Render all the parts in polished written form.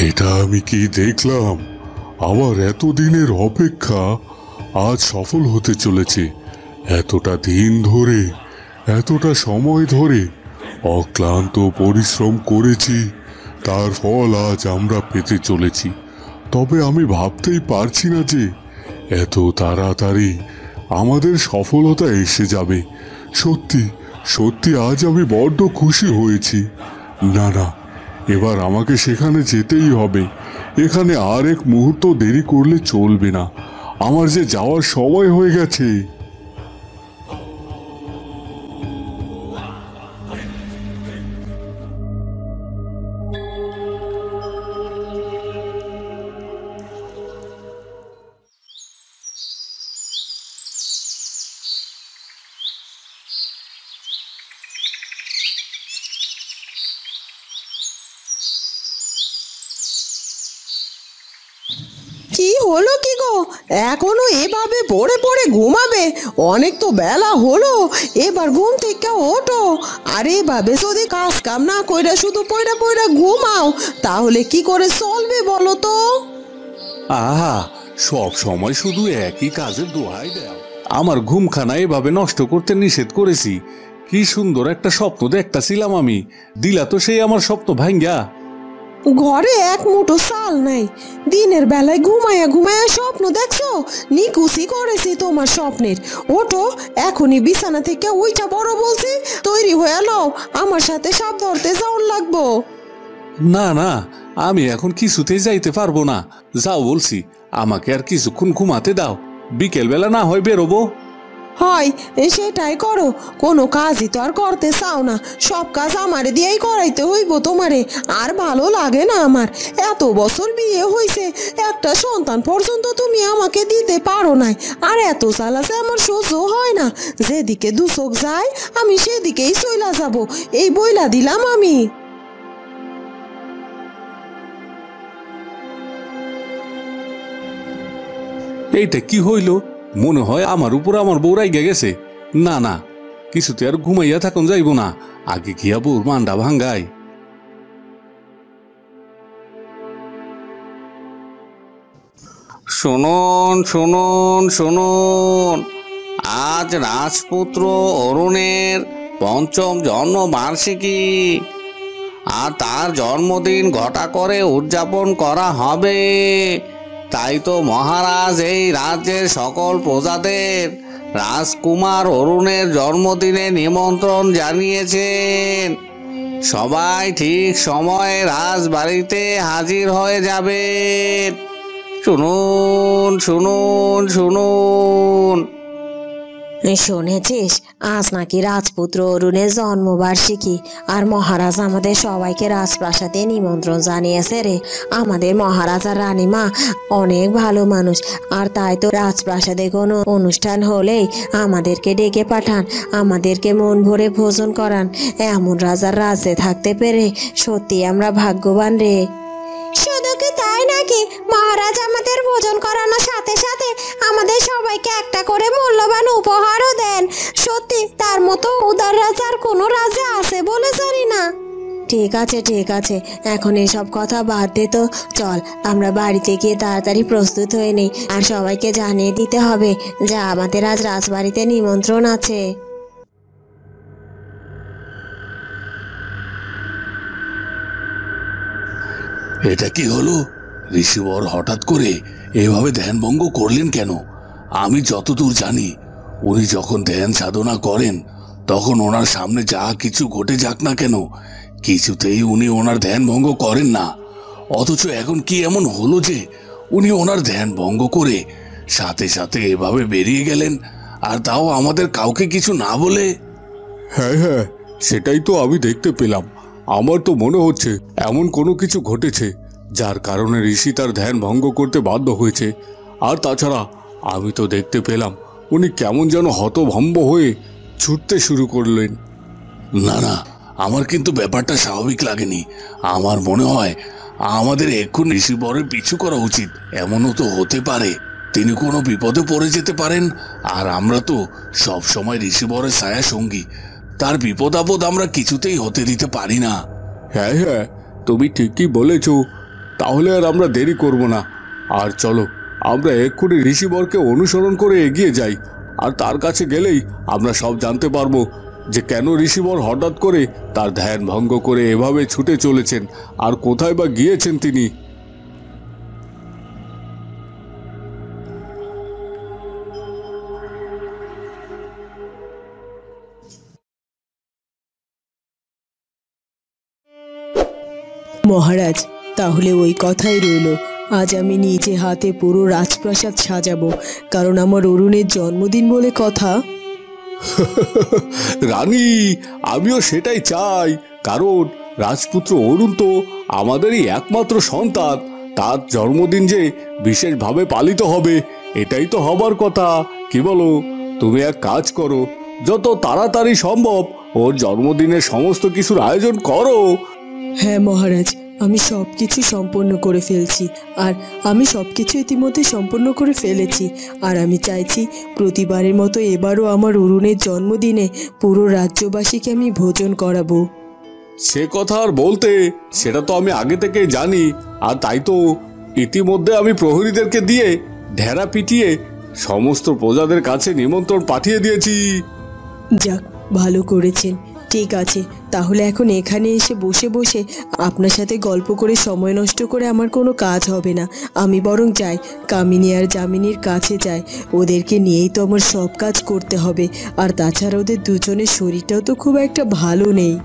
এটা আমি কি দেখলাম? আমার এতদিনের অপেক্ষা আজ সফল হতে চলেছে। এতটা দিন ধরে, এতটা সময় ধরে অক্লান্ত পরিশ্রম করেছি, তার ফল আজ আমরা পেতে চলেছি। তবে আমি ভাবতেই পারছি না যে এত তাড়াতাড়ি আমাদের সফলতা এসে যাবে। সত্যি সত্যি আজ আমি বড্ড খুশি হয়েছি। না না, এবার আমাকে সেখানে যেতেই হবে। এখানে আর এক মুহূর্ত দেরি করলে চলবে না। আমার যে যাওয়ার সময় হয়ে গেছে। কি হলো কি গো, এখনো এভাবে পড়ে পড়ে ঘুমাবে? অনেক তো বেলা হলো, এবার ঘুম থেকে ওঠো। আর এভাবে যদি কাজ কাম না কইরা শুধু পয়রা পয়রা ঘুমাও তাহলে কি করে চলবে বলো তো? আহা, সব সময় শুধু একই কাজের দোহাই দাও। আমার ঘুমখানা এভাবে নষ্ট করতে নিষেধ করেছি। কি সুন্দর একটা স্বপ্ন দেখতাছিলাম আমি, দিলা তো সেই আমার স্বপ্ন ভাঙ্গা। ঘরে এক মুঠো চাল নাই, দিনের বেলায় ঘুমায়া ঘুমায়া স্বপ্ন দেখছো? নিকুচি করেছি তোমার স্বপ্নের। ওঠো এখনই বিছানা থেকে ওইটা বড় বলছি, তৈরি হয়ে লও, আমার সাথে সাপ ধরতে যাওয়ার লাগবো। না না, আমি এখন কিছুতেই যাইতে পারবো না। যাও বলছি, আমাকে আর কিছুক্ষণ ঘুমাতে দাও, বিকেল বেলা না হয় বেরোবো। হয় সেটাই করো, কোনো কাজই তো আর করতে চাও না, সব কাজ আমারে দিয়েই করাইতে হইব তোমারে। আর ভালো লাগে না আমার, এত বছর বিয়ে হয়েছে, একটা সন্তান পর্যন্ত তুমি আমাকে দিতে পারো নাই। আর এত জ্বালাছে আমার সহ্য হয় না। যেদিকে দু চোখ যায় আমি সেদিকেই চইলা যাব, এই বইলা দিলাম আমি। এইটা কি হইল? মনে হয় আমার উপর আমার বউ রাইগা গেছে। না না, কিছুতে আর ঘুমাইয়া থাকুন যাইব না, আগে গিয়া বউর মান্ডা ভাঙ্গাই। শুনুন শুনুন শুনুন, আজ রাজপুত্র অরুণের পঞ্চম জন্মবার্ষিকী, আর তার জন্মদিন ঘটা করে উদযাপন করা হবে। তাই তো মহারাজ এই রাজ্যের সকল প্রজাদের রাজকুমার অরুণের জন্মদিনে নিমন্ত্রণ জানিয়েছেন। সবাই ঠিক সময়ে রাজবাড়িতে হাজির হয়ে যাবেন। শুনুন শুনুন শুনুন। শুনেছিস, আজ নাকি রাজপুত্র অরুণের জন্মবার্ষিকী, আর মহারাজ আমাদের সবাইকে রাজপ্রাসাদে নিমন্ত্রণ জানিয়েছে রে। আমাদের মহারাজ আর রানীমা অনেক ভালো মানুষ, আর তাই তো রাজপ্রাসাদে কোনো অনুষ্ঠান হলেই আমাদেরকে ডেকে পাঠান, আমাদেরকে মন ভরে ভোজন করান। এমন রাজার রাজ্যে থাকতে পেরে সত্যি আমরা ভাগ্যবান রে। শুধু কি তাই নাকি, মহারাজ আমাদের ভোজন করানোর সাথে সাথে আমাদের সবাইকে একটা করে মূল্যবান উপহারও দেন। সত্যি তার মতো উদার রাজা আর কোনো রাজা আছে বলে জানি না। ঠিক আছে ঠিক আছে, এখন এসব কথা বাদ দে তো, চল আমরা বাড়িতে গিয়ে তাড়াতাড়ি প্রস্তুত হয়ে নেই। আর সবাইকে জানিয়ে দিতে হবে যে আমাদের আজ রাজবাড়িতে নিমন্ত্রণ আছে। এটা কি হলো? ঋষিবর হঠাৎ করে এভাবে ধ্যান ভঙ্গ করলেন কেন? আমি যতদূর জানি, উনি যখন ধ্যান সাধনা করেন তখন ওনার সামনে যা কিছু ঘটে যাক না কেন, কিছুতেই উনি ওনার ধ্যান ভঙ্গ করেন না। অথচ এখন কি এমন হলো যে উনি ওনার ধ্যান ভঙ্গ করে সাথে সাথে এভাবে বেরিয়ে গেলেন, আর তাও আমাদের কাউকে কিছু না বলে? হ্যাঁ হ্যাঁ, সেটাই তো আমি দেখতে পেলাম। আমার তো মনে হচ্ছে এমন কোনো কিছু ঘটেছে যার কারণে ঋষি তার ধ্যান ভঙ্গ করতে বাধ্য হয়েছে। আর তাছাড়া আমি তো দেখতে পেলাম উনি কেমন যেন হতভম্ব হয়ে ছুটতে শুরু করলেন। না না, আমার কিন্তু ব্যাপারটা স্বাভাবিক লাগেনি। আমার মনে হয় আমাদের এক্ষুনি ঋষিবরের পিছু করা উচিত। এমনও তো হতে পারে তিনি কোনো বিপদে পড়ে যেতে পারেন, আর আমরা তো সব সময় ঋষিবরের ছায়া সঙ্গী, তার বিপদ আপদ আমরা কিছুতেই হতে দিতে পারি না। হ্যাঁ হ্যাঁ, তুমি ঠিকই বলেছ। তাহলে আর আমরা দেরি করব না। আর চলো আমরা এক্ষুনি ঋষিবরকে অনুসরণ করে এগিয়ে যাই। আর তার কাছে গেলেই আমরা সব জানতে পারবো যে কেন ঋষিবর হঠাৎ করে তার ধ্যান ভঙ্গ করে এভাবে ছুটে চলেছেন আর কোথায় বা গিয়েছেন তিনি। মহারাজ, তাহলে ওই কথাই রইল, আজ আমি নিজে হাতে পুরো রাজপ্রাসাদ সাজাবো, কারণ আমার অরুণের জন্মদিন বলে কথা। রানী, আমিও সেটাই চাই, কারণ রাজপুত্র অরুণ তো আমাদেরই একমাত্র সন্তান। তার জন্মদিন যে বিশেষভাবে পালিত হবে, এটাই তো হবার কথা। কি বলো? তুমি এক কাজ করো, যত তাড়াতাড়ি সম্ভব ওর জন্মদিনের সমস্ত কিছুর আয়োজন করো। হ্যাঁ মহারাজ, আমি সব কিছু সম্পন্ন করে ফেলছি, আর আমি সব কিছু ইতিমধ্যে সম্পন্ন করে ফেলেছি। আর আমি চাইছি প্রতিবারের মতো এবারও আমার অরুণের জন্মদিনে পুরো রাজ্যবাসীকে আমি ভোজন করাবো। সে কথা আর বলতে, সেটা তো আমি আগে থেকে জানি। আর তাই তো ইতিমধ্যে আমি প্রহরীদেরকে দিয়ে ঢেরা পিটিয়ে সমস্ত প্রজাদের কাছে নিমন্ত্রণ পাঠিয়ে দিয়েছি। যাক, ভালো করেছেন। ঠিক আছে, তাহলে এখন এখানে এসে বসে বসে আপনার সাথে গল্প করে সময় নষ্ট করে আমার কোনো কাজ হবে না। আমি বরং যাই, কামিনী আর যামিনীর কাছে যাই। ওদেরকে নিয়েই তো আমার সব কাজ করতে হবে। আর তাছাড়া ওদের দুজনের শরীরটাও তো খুব একটা ভালো নেই।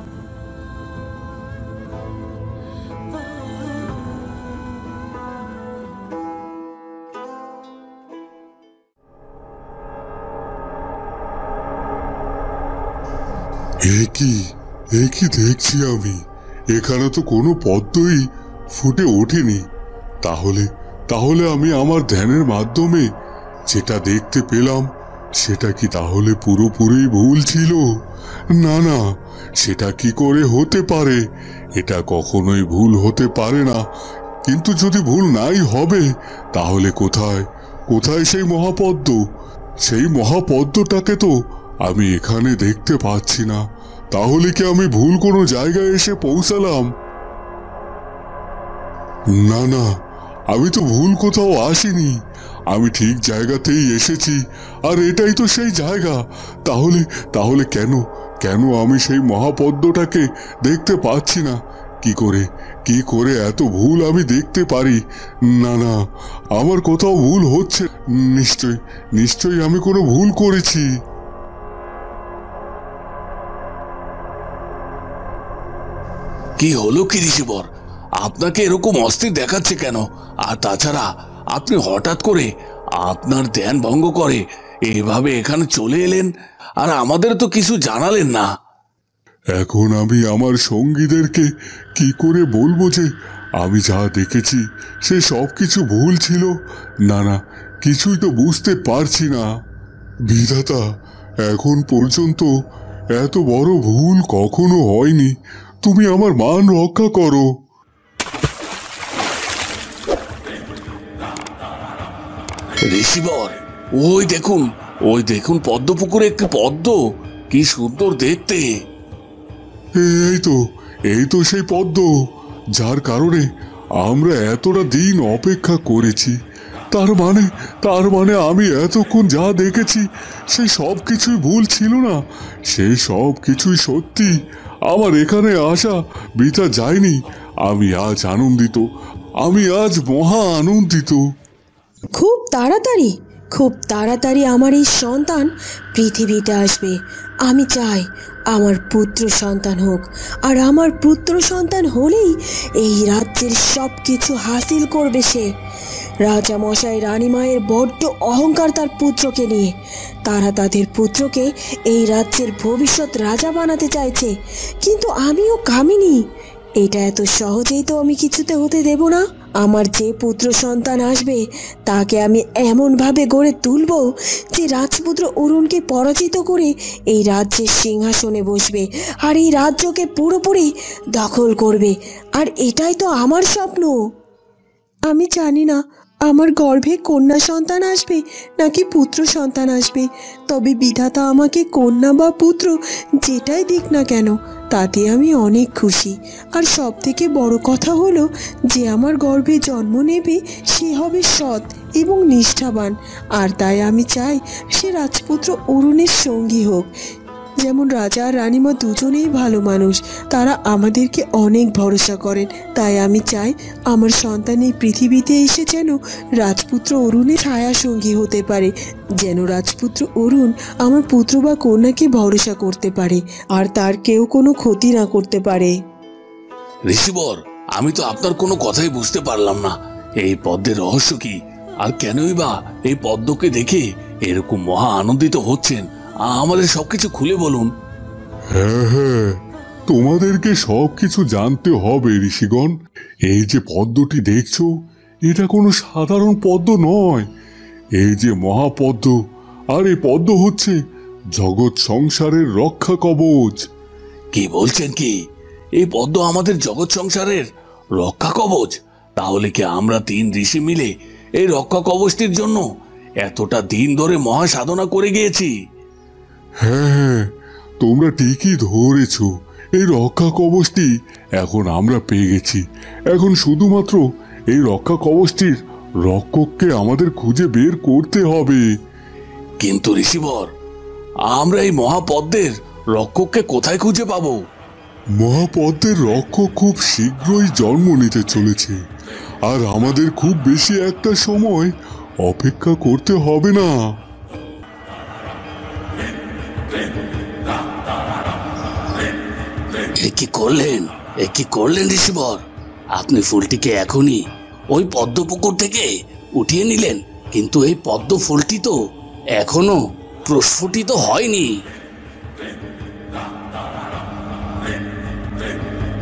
এ কি দেখছি আমি? এখানে তো কোনো পদ্মই ফুটে ওঠেনি। তাহলে আমি আমার ধ্যানের মাধ্যমে যেটা দেখতে পেলাম, সেটা কি তাহলে পুরোপুরি ভুল ছিল? না, সেটা কি করে হতে পারে? এটা কখনোই ভুল হতে পারে না। কিন্তু যদি ভুল নাই হবে, তাহলে কোথায় সেই মহাপদ্ম? সেই মহাপদ্মটাকে তো আমি এখানে দেখতে পাচ্ছি না। তাহলে কি আমি ভুল কোনো জায়গায় এসে পৌঁছালাম? না, আমি তো ভুল কোথাও আসিনি। আমি ঠিক জায়গাতেই এসেছি, আর এটাই তো সেই জায়গা। তাহলে কেন আমি সেই মহাপদ্মটাকে দেখতে পাচ্ছি না? কি করে এত ভুল আমি দেখতে পারি? না, আমার কোথাও ভুল হচ্ছে। নিশ্চয়ই আমি কোনো ভুল করেছি। কি হলো কি ঋষিবর? আপনাকে এরকম অস্থির দেখাচ্ছে কেন? আর তাছাড়া আপনি হঠাৎ করে আপনার ধ্যান ভঙ্গ করে এভাবে এখানে চলে এলেন, আর আমাদের তো কিছু জানালেন না। এখন আমি আমার সঙ্গীদেরকে কি করে বলবো যে আমি যা দেখেছি সে সব কিছু ভুল ছিল? না, কিছুই তো বুঝতে পারছি না। বিধাতা, এখন পর্যন্ত এত বড় ভুল কখনো হয়নি। তুমি আমার মান রক্ষা করো। ঋষিবর, ওই দেখুন পদ্মপুকুরে একটি পদ্ম, কি সুন্দর দেখতে। এই তো সেই পদ্ম, যার কারণে আমরা এতটা দিন অপেক্ষা করেছি। তার মানে আমি এতক্ষণ যা দেখেছি সে সব কিছুই ভুল ছিল না। সে সব কিছুই সত্যি। আমার এখানে আসা বৃথা যায়নি। আমি আজ মহা আনন্দিত। খুব তাড়াতাড়ি আমার এই সন্তান পৃথিবীতে আসবে। আমি চাই আমার পুত্র সন্তান হোক, আর আমার পুত্র সন্তান হলেই এই রাজ্যের সব কিছু হাসিল করবে সে। রাজামশাই রানীমায়ের বড্ড অহংকার তার পুত্রকে নিয়ে। তারা তাদের পুত্রকে এই রাজ্যের ভবিষ্যৎ রাজা বানাতে চাইছে, কিন্তু আমিও কামিনী। এটা এত সহজেই তো আমি কিছুতে হতে দেব না। আমার যে পুত্র সন্তান আসবে তাকে আমি এমনভাবে গড়ে তুলব যে রাজপুত্র অরুণকে পরাজিত করে এই রাজ্যের সিংহাসনে বসবে, আর এই রাজ্যকে পুরোপুরি দখল করবে। আর এটাই তো আমার স্বপ্ন। আমি জানি না আমার গর্ভে কন্যা সন্তান আসবে নাকি পুত্র সন্তান আসবে, তবে বিধাতা আমাকে কন্যা বা পুত্র যেটাই দিক না কেন তাতে আমি অনেক খুশি। আর সব থেকে বড় কথা হলো যে আমার গর্ভে জন্ম নেবে সে হবে সৎ এবং নিষ্ঠাবান। আর তাই আমি চাই সে রাজপুত্র অরুণের সঙ্গী হোক। যেমন রাজা আর রানীমা দুজনেই ভালো মানুষ, তারা আমাদেরকে অনেক ভরসা করেন। তাই আমি চাই আমার সন্তান এই পৃথিবীতে এসে যেন রাজপুত্র অরুণের ছায়া সঙ্গী হতে পারে, যেন রাজপুত্র অরুণ আমার পুত্র বা কন্যাকে ভরসা করতে পারে আর তার কেউ কোনো ক্ষতি না করতে পারে। ঋষিবর, আমি তো আপনার কোনো কথাই বুঝতে পারলাম না। এই পদ্মের রহস্য কি, আর কেনই বা এই পদ্মকে দেখে এরকম মহা আনন্দিত হচ্ছেন? আমাদের সবকিছু খুলে বলুন। হ্যাঁ হ্যাঁ, তোমাদেরকে সবকিছু জানতে হবে ঋষিগণ। এই যে পদ্মটি দেখছো, এটা কোনো সাধারণ পদ্ম নয়। এই যে মহাপদ্ম, আর এই পদ্ম হচ্ছে জগৎ সংসারের রক্ষা কবচ। কি বলছেন কি? এই পদ্ম আমাদের জগৎ সংসারের রক্ষা কবচ? তাহলে কি আমরা 3 ঋষি মিলে এই রক্ষা কবচটির জন্য এতটা দিন ধরে মহা সাধনা করে গিয়েছি? হ্যাঁ হ্যাঁ, তোমরা ঠিকই ধরেছ। এই রক্ষা কবচটি এখন আমরা পেয়ে গেছি। এখন শুধুমাত্র এই রক্ষা কবচটির রক্ষককে আমাদের খুঁজে বের করতে হবে। কিন্তু ঋষিবর, আমরা এই মহাপদ্মের রক্ষককে কোথায় খুঁজে পাবো? মহাপদ্মের রক্ষক খুব শীঘ্রই জন্ম নিতে চলেছে, আর আমাদের খুব বেশি একটা সময় অপেক্ষা করতে হবে না। এ কি করলেন ঋষিবর? আপনি ফুলটিকে এখনই ওই পদ্ম পুকুর থেকে উঠিয়ে নিলেন, কিন্তু এই পদ্ম ফুলটি তো এখনো প্রস্ফুটিত হয়নি।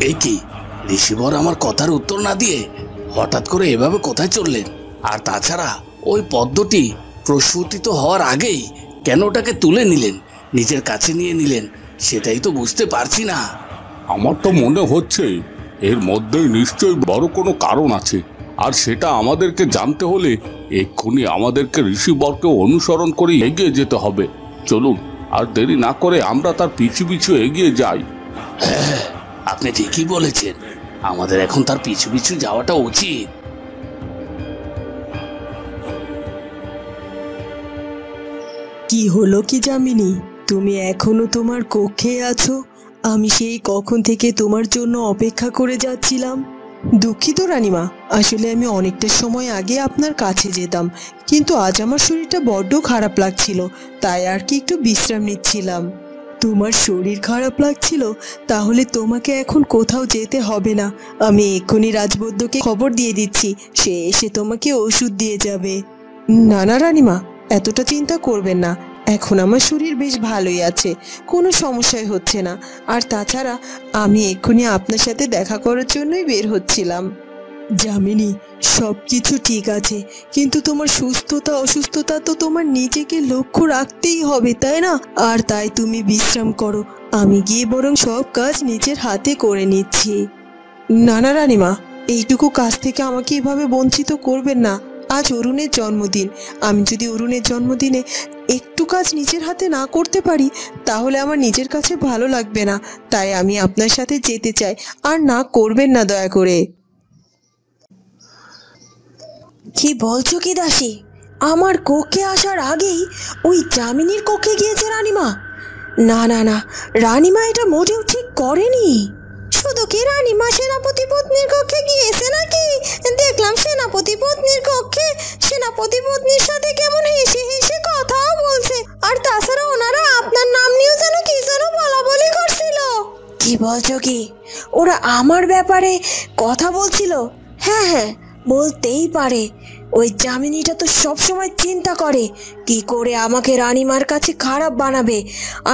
এ কি ঋষিবর, আমার কথার উত্তর না দিয়ে হঠাৎ করে এভাবে কোথায় চললেন? আর তাছাড়া ওই পদ্মটি প্রস্ফুটিত হওয়ার আগেই কেন ওটাকে তুলে নিলেন, নিজের কাছে নিয়ে নিলেন, সেটাই তো বুঝতে পারছি না। আমার তো মনে হচ্ছে এর মধ্যে নিশ্চয়ই বড় কোনো কারণ আছে, আর সেটা আমাদেরকে জানতে হলে এক্ষুনি আমাদেরকে ঋষিবরকে অনুসরণ করে এগিয়ে যেতে হবে। চলুন, আর দেরি না করে আমরা তার পিছু পিছু এগিয়ে যাই। হ্যাঁ, আপনি ঠিকই বলেছেন, আমাদের এখন তার পিছু পিছু যাওয়াটা উচিত। কি হলো কি যামিনী, তুমি এখনো তোমার কক্ষে আছো? আমি সেই কখন থেকে তোমার জন্য অপেক্ষা করে যাচ্ছিলাম। দুঃখিত রানীমা, আসলে আমি অনেকটা সময় আগে আপনার কাছে যেতাম, কিন্তু আজ আমার শরীরটা বড্ড খারাপ লাগছিল, তাই আর কি একটু বিশ্রাম নিচ্ছিলাম। তোমার শরীর খারাপ লাগছিল? তাহলে তোমাকে এখন কোথাও যেতে হবে না, আমি এক্ষুনি রাজবৈদ্যকে খবর দিয়ে দিচ্ছি, সে এসে তোমাকে ওষুধ দিয়ে যাবে। না না রানীমা, এতটা চিন্তা করবেন না, এখন আমার শরীর বেশ ভালোই আছে, কোনো সমস্যাই হচ্ছে না। আর তাছাড়া আমি এক্ষুনি আপনার সাথে দেখা করার জন্যই বের হচ্ছিলাম। যামিনী, সব কিছু ঠিক আছে, কিন্তু তোমার সুস্থতা অসুস্থতা তো তোমার নিজেকে লক্ষ্য রাখতেই হবে, তাই না? আর তাই তুমি বিশ্রাম করো, আমি গিয়ে বরং সব কাজ নিজের হাতে করে নিচ্ছি। না না রানীমা, এইটুকু কাজ থেকে আমাকে এভাবে বঞ্চিত করবেন না। আজ অরুণের জন্মদিন, আমি যদি অরুণের জন্মদিনে একটু কাজ নিজের হাতে না করতে পারি তাহলে আমার নিজের কাছে ভালো লাগবে না, তাই আমি আপনার সাথে যেতে চাই, আর না করবেন না দয়া করে। কি বলছো কি দাসী? আমার কক্ষে আসার আগেই ওই যামিনীর কক্ষে গিয়েছে রানীমা? না না না, রানীমা এটা মোটেও ঠিক করেনি। শুধু কি রানীমা সেনাপতি পত্নীর কক্ষে গিয়েছে নাকি? দেখলাম সেনাপতি পত্নীর কক্ষে সেনাপতি পত্নীর সাথে কেমন হেসে হেসে কথাও বলছে, আর তাছাড়া ওনারা আপনার নাম নিয়েও যেন কি যেন বলা বলি করছিল। কি বলছো কি? ওরা আমার ব্যাপারে কথা বলছিল? হ্যাঁ হ্যাঁ, বলতেই পারে। ওই যামিনীটা তো সবসময় চিন্তা করে কি করে আমাকে রানীমার কাছে খারাপ বানাবে,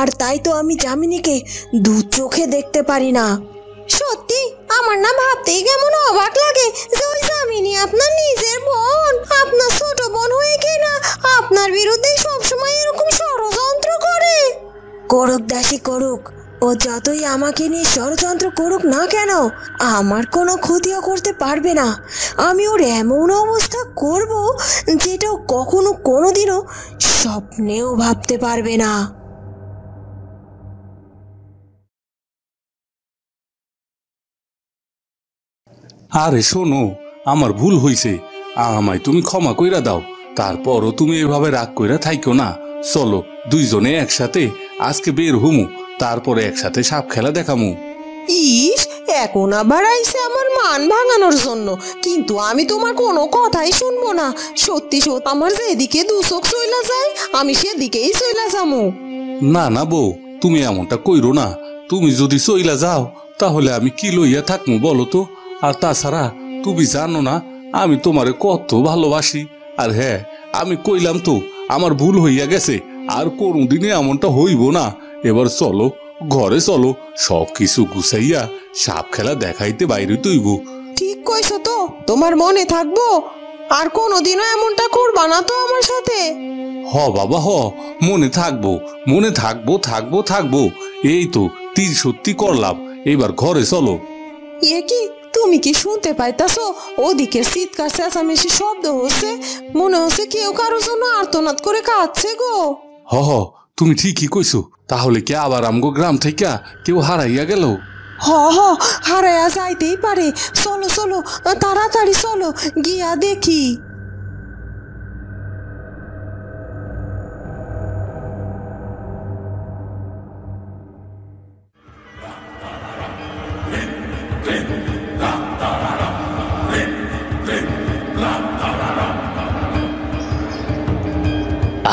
আর তাই তো আমি যামিনীকে দু চোখে দেখতে পারি না। সত্যি আমার না ভাবতেই কেমন অবাক লাগে যে ওই যামিনী আপনার নিজের বোন, আপনার ছোট বোন হয়ে কিনা আপনার বিরুদ্ধে সবসময় এরকম ষড়যন্ত্র করে। করুক দাসী করুক, ও যতই আমাকে নিয়ে ষড়যন্ত্র করুক না কেন, আমার কোনো ক্ষতিও করতে পারবে না। আমি ওর এমন অবস্থা করব যেটা ও কখনো কোনোদিনও স্বপ্নেও ভাবতে পারবে না। আরে শোনো, আমার ভুল হইছে, আমায় তুমি ক্ষমা কইরা দাও। তারপরও তুমি এভাবে রাগ কইরা থাইকো না। চলো দুইজনে একসাথে আজকে বের হমু, তারপরে একসাথে সাপ খেলা দেখামু। ইস, এখন আবার আইসে আমার মান ভাঙানোর জন্য। কিন্তু আমি তোমার কোনো কথাই শুনবো না। সত্যি সত্যি আমার যেদিকে দুচোখ চইলা যায় আমি সেদিকেই চইলা যামু। না না বউ, তুমি এমনটা কইরো না। তুমি যদি চইলা যাও তাহলে আমি কি লইয়া থাকমু বলো তো? আর তাছাড়া তুমি জানো না আমি তোমারে কত ভালোবাসি। আর হ্যাঁ, আমি কইলাম তো আমার ভুল হইয়া গেছে, আর কোনদিনে এমনটা হইব না। এবার চলো ঘরে চলো, সব কিছু গুছাইয়া সাপ খেলা দেখাইতে বাইরে তৈব। ঠিক কইছো তো, তোমার মনে থাকবো? আর কোনোদিনও এমনটা করবা না তো আমার সাথে? হ বাবা হ, মনে থাকবো, মনে থাকবো, থাকবো থাকবো। এই তো তীর সত্যি করলাম, এবার ঘরে চলো। ইয়ে কি, তুমি কি শুনতে পাইতাছো? ওদিকে চিৎকার চেঁচামেচি শব্দ হচ্ছে, মনে হচ্ছে কেউ কারোর জন্য আর্তনাদ করে কাঁদছে গো। হ হ, তুমি ঠিকই কইছো। তাহলে কি আবার আমগো গ্রাম থেকে কেউ হারাইয়া গেল? হ হ, হারাইয়া যাইতেই পারে। চলো চলো, তাড়াতাড়ি চলো, গিয়া দেখি।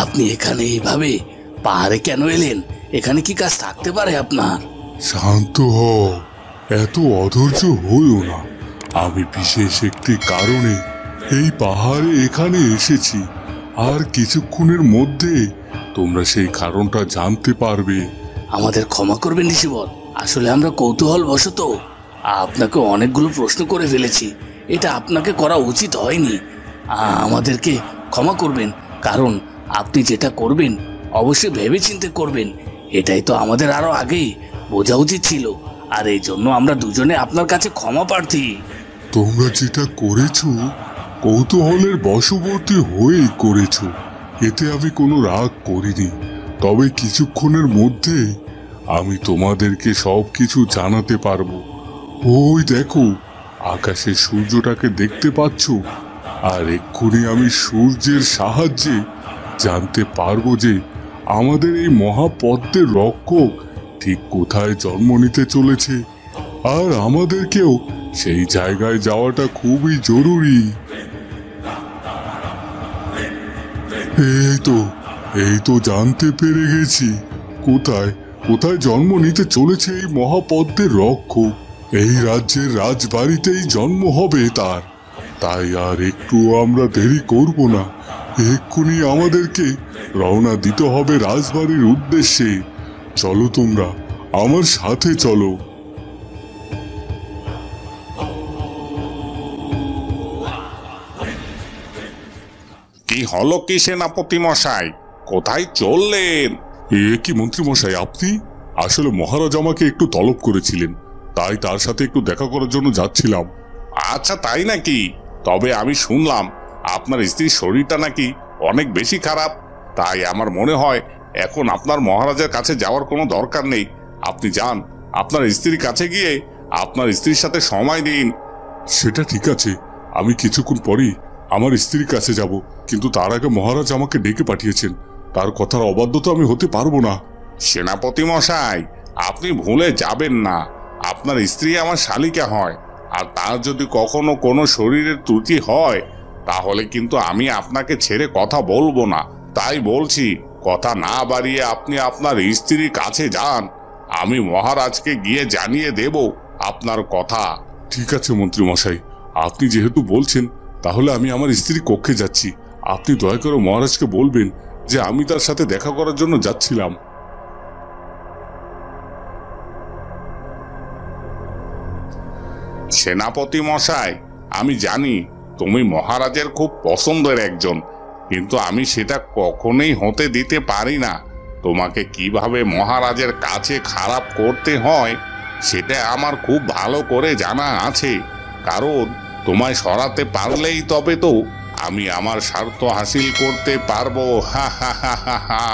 আপনি এখানে এইভাবে পাহাড়ে কেন এলেন? এখানে কি কাজ থাকতে পারে আপনার? শান্ত হও, এত অধৈর্য হইও না। আমি বিশেষ একটি কারণে এই পাহাড়ে এখানে এসেছি, আর কিছুক্ষণের মধ্যে তোমরা সেই কারণটা জানতে পারবে। আমাদের ক্ষমা করবেন ঋষিবর, আসলে আমরা কৌতূহল বশত আপনাকে অনেকগুলো প্রশ্ন করে ফেলেছি। এটা আপনাকে করা উচিত হয়নি। আমাদেরকে ক্ষমা করবেন, কারণ আপনি যেটা করবেন অবশ্যই ভেবেচিন্তে করবেন। এটাই তো আমাদের আরো আগেই বোঝা উচিত ছিল, আর এই জন্য আমরা দুজনে আপনার কাছে ক্ষমা প্রার্থী। তোমরা যেটা করেছো কৌতূহলের বশবর্তী হয়েই করেছো, এতে আমি কোনো রাগ করিনি। তবে কিছুক্ষণের মধ্যে আমি তোমাদেরকে সব কিছু জানাতে পারবো। ওই দেখো, আকাশে সূর্যটাকে দেখতে পাচ্ছ? আর এক্ষুনি আমি সূর্যের সাহায্যে জানতে পারবো যে আমাদের এই মহাপদ্মের রক্ষক ঠিক কোথায় জন্ম নিতে চলেছে, আর আমাদেরকেও সেই জায়গায় যাওয়াটা খুবই জরুরি। এই তো জানতে পেরে গেছি কোথায় কোথায় জন্ম নিতে চলেছে এই মহাপদ্মের রক্ষক। এই রাজ্যের রাজবাড়িতেই জন্ম হবে তার। তাই আর একটু আমরা দেরি করব না, এক্ষুনি আমাদেরকে রওনা দিতে হবে রাজবাড়ির উদ্দেশ্যে। চলো তোমরা আমার সাথে চলো। কি হলো কি সেনাপতি মশাই, কোথায় চললেন? এ কি মন্ত্রী মশাই, আপনি? আসলে মহারাজ আমাকে একটু তলব করেছিলেন, তাই তার সাথে একটু দেখা করার জন্য যাচ্ছিলাম। আচ্ছা তাই নাকি? তবে আমি শুনলাম আপনার স্ত্রীর শরীরটা নাকি অনেক বেশি খারাপ। তাই আমার মনে হয় এখন আপনার মহারাজের কাছে যাওয়ার কোনো দরকার নেই। আপনি যান, আপনার স্ত্রীর কাছে গিয়ে আপনার স্ত্রীর সাথে সময় দিন। সেটা ঠিক আছে, আমি কিছুক্ষণ পরেই আমার স্ত্রীর কাছে যাব, কিন্তু তার আগে মহারাজ আমাকে ডেকে পাঠিয়েছেন, তার কথার অবাধ্য তো আমি হতে পারবো না। সেনাপতি মশাই, আপনি ভুলে যাবেন না, আপনার স্ত্রী আমার শালিকা হয়, আর তার যদি কখনো কোনো শরীরের ত্রুটি হয় তাহলে কিন্তু আমি আপনাকে ছেড়ে কথা বলবো না। তাই বলছি, কথা না বাড়িয়ে আপনি আপনার স্ত্রীর কাছে যান, আমি মহারাজকে গিয়ে জানিয়ে দেব আপনার কথা। ঠিক আছে মন্ত্রী মশাই, আপনি যেহেতু বলছেন তাহলে আমি আমার স্ত্রী কক্ষে যাচ্ছি। আপনি দয়া করে মহারাজকে বলবেন যে আমি তার সাথে দেখা করার জন্য যাচ্ছিলাম। সেনাপতি মশাই, আমি জানি তুমি মহারাজের খুব পছন্দের একজন, কিন্তু আমি সেটা কখনোই হতে দিতে পারি না। তোমাকে কিভাবে মহারাজের কাছে খারাপ করতে হয় সেটা আমার খুব ভালো করে জানা আছে। কারণ তোমায় সরাতে পারলেই তবে তো আমি আমার স্বার্থ হাসিল করতে পারবো। হা হা হা হা হা।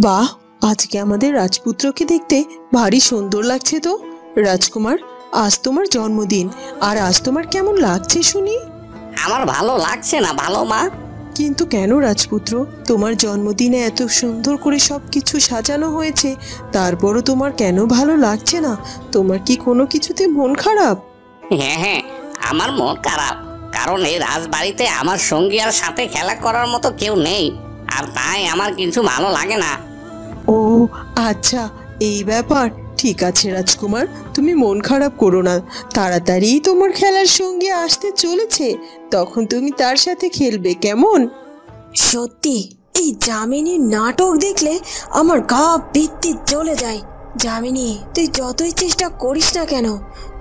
বাহ, আজকে আমাদের রাজপুত্রকে দেখতে ভারী সুন্দর লাগছে তো। রাজকুমার, আজ তোমার জন্মদিন, আর আজ তোমার কেমন লাগছে শুনি? আমার ভালো লাগছে না ভালো মা। কিন্তু কেন রাজপুত্র, তোমার জন্মদিনে এত সুন্দর করে সবকিছু সাজানো হয়েছে, তারপরও তোমার কেন ভালো লাগছে না? তোমার কি কোনো কিছুতে মন খারাপ? হ্যাঁ হ্যাঁ, আমার মন খারাপ, কারণ এই রাজবাড়িতে আমার সঙ্গী আর সাথে খেলা করার মতো কেউ নেই, আর তাই আমার কিছু ভালো লাগে না। ও আচ্ছা, এই ব্যাপার। ঠিক আছে রাজকুমার, তুমি মন খারাপ করো না। তাড়াতাড়ি তোমার খেলার সঙ্গে আসতে চলেছে, তখন তুমি তার সাথে খেলবে, কেমন? সত্যি এই যামিনীর নাটক দেখলে আমার গা পিত্তি জ্বলে যায়। যামিনী, তুই যতই চেষ্টা করিস না কেন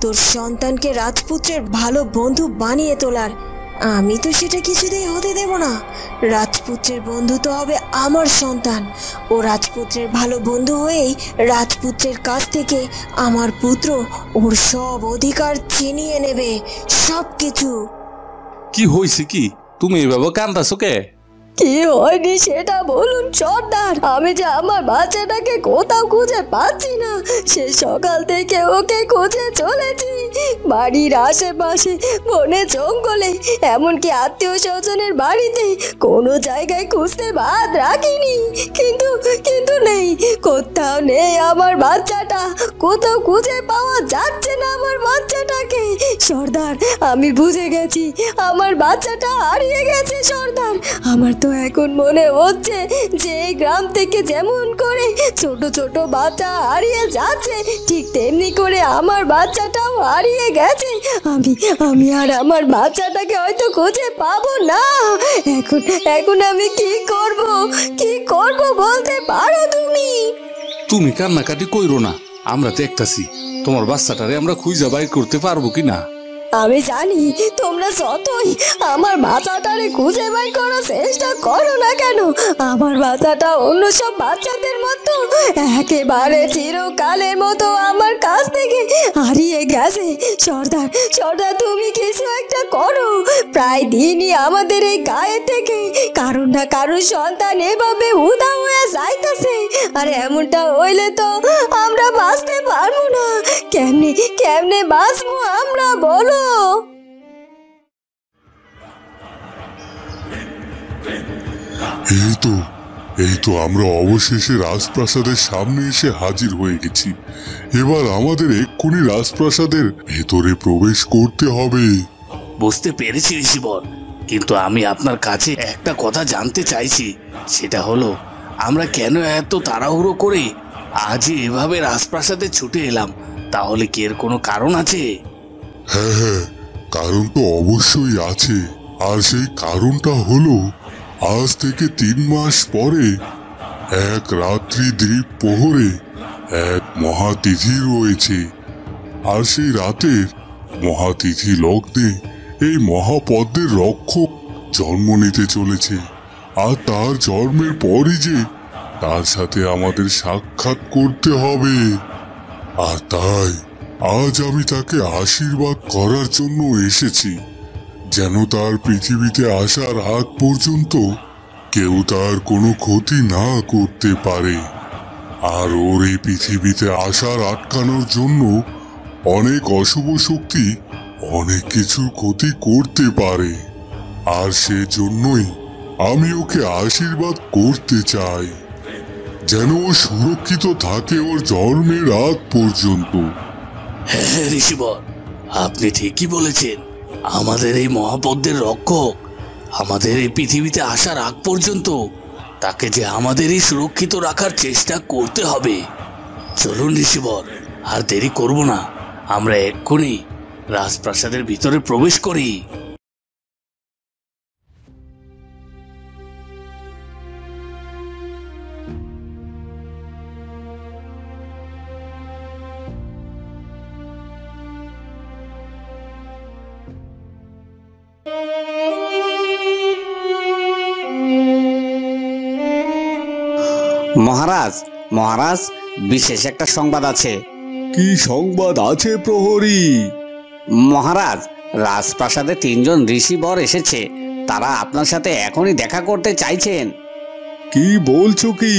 তোর সন্তানকে রাজপুত্রের ভালো বন্ধু বানিয়ে তোলার, আমি তো সেটা কিছুতেই হতে দেব না। রাজপুত্রের বন্ধু তো হবে আমার সন্তান। ও রাজপুত্রের ভালো বন্ধু হয়েই রাজপুত্রের কাছ থেকে আমার পুত্র ওর সব অধিকার ছিনিয়ে নেবে, সব কিছু। কি হয়েছে কি? তুমি এভাবে কান্দাছো কে? কি হয়নি সেটা বলুন সর্দার। আমি যে আমার বাচ্চাটাকে কোথাও খুঁজে পাচ্ছি না, সে সকাল থেকে ওকে খুঁজে চলেছি বাড়ির আশেপাশে, বনে জঙ্গলে, এমনকি আত্মীয় স্বজনের বাড়িতে, কোনো জায়গায় খুঁজতে বাদ রাখিনি, কিন্তু কিন্তু নেই, কোথাও নেই আমার বাচ্চাটা, কোথাও খুঁজে পাওয়া যাচ্ছে না আমার বাচ্চাটাকে। সর্দার, আমি বুঝে গেছি আমার বাচ্চাটা হারিয়ে গেছে সর্দার। আমার তো এখন মনে হচ্ছে যে এই গ্রাম থেকে যেমন করে ছোট ছোট বাচ্চা হারিয়ে যাচ্ছে, ঠিক তেমনি করে আমার বাচ্চাটাও হারিয়ে গেছে। আমি আর আমার বাচ্চাটাকে হয়তো খুঁজে পাবো না। এখন আমি কি করব বলতে পারো তুমি? তুমি কান্নাকাটি কইরো না, আমরা দেখতাছি তোমার বাচ্চাটারে আমরা খুঁজে বাইর করতে পারবো কিনা। আমি জানি তোমরা যতই আমার বাচ্চাটারে খুঁজে বের করার চেষ্টা করো না কেন, আমার বাচ্চাটা অন্য সব বাচ্চাদের মতো একেবারে চিরকালের মতো আমার কাছ থেকে হারিয়ে গেছে। সর্দার তুমি কিছু একটা করো। প্রায় দিনই আমাদের এই গায়ে থেকে কারণ না কারোর সন্তান এভাবে উধাও হয়ে যাইতেছে, আর এমনটা হইলে তো আমরা বাঁচতে পারবো না। কেমনে বাঁচবো আমরা, বলো? এই তো আমরা অবশেষে রাজপ্রাসাদের সামনে এসে হাজির হয়ে গেছি। এবার আমাদের এক্ষুনি রাজপ্রাসাদের ভেতরে প্রবেশ করতে হবে। বুঝতে পেরেছি ঋষিবর, কিন্তু আমি আপনার কাছে একটা কথা জানতে চাইছি। সেটা হলো, আমরা কেন এত তাড়াহুড়ো করে আজই এভাবে রাজপ্রাসাদে ছুটে এলাম? তাহলে কি এর কোনো কারণ আছে? হ্যাঁ, কারণ তো অবশ্যই আছে। আর সেই কারণটা হলো, আজ থেকে 3 মাস পরে এক রাত্রি দ্বীপ প্রহরে এক মহাতিথি রয়েছে। আর সেই রাতের মহাতিথি লগ্নে এই মহাপদ্মের রক্ষক জন্ম নিতে চলেছে। আর তার জন্মের পরই যে তার সাথে আমাদের সাক্ষাৎ করতে হবে। আর তাই আজ আমি তাকে আশীর্বাদ করার জন্য এসেছি, যেন তার পৃথিবীতে আসার আগ পর্যন্ত কেউ তার কোনো ক্ষতি না করতে পারে। আর ওর এই পৃথিবীতে আসার আটকানোর জন্য অনেক অশুভ শক্তি অনেক কিছু ক্ষতি করতে পারে। আর সেজন্যই আমি ওকে আশীর্বাদ করতে চাই, যেন ও সুরক্ষিত থাকে ওর জন্মের আগ পর্যন্ত। হ্যাঁ ঋষিবর, আপনি ঠিকই বলেছেন। আমাদের এই মহাপদ্মের রক্ষক আমাদের এই পৃথিবীতে আসার আগ পর্যন্ত তাকে যে আমাদেরই সুরক্ষিত রাখার চেষ্টা করতে হবে। চলুন ঋষিবর, আর দেরি করব না, আমরা এক্ষুনি রাজপ্রাসাদের ভিতরে প্রবেশ করি। মহারাজ, মহারাজ, বিশেষ একটা সংবাদ আছে। কি সংবাদ আছে প্রহরী? মহারাজ, রাজপ্রাসাদে 3 জন ঋষিবর এসেছে। তারা আপনার সাথে এখনই দেখা করতে চাইছেন। কি বলছো কি?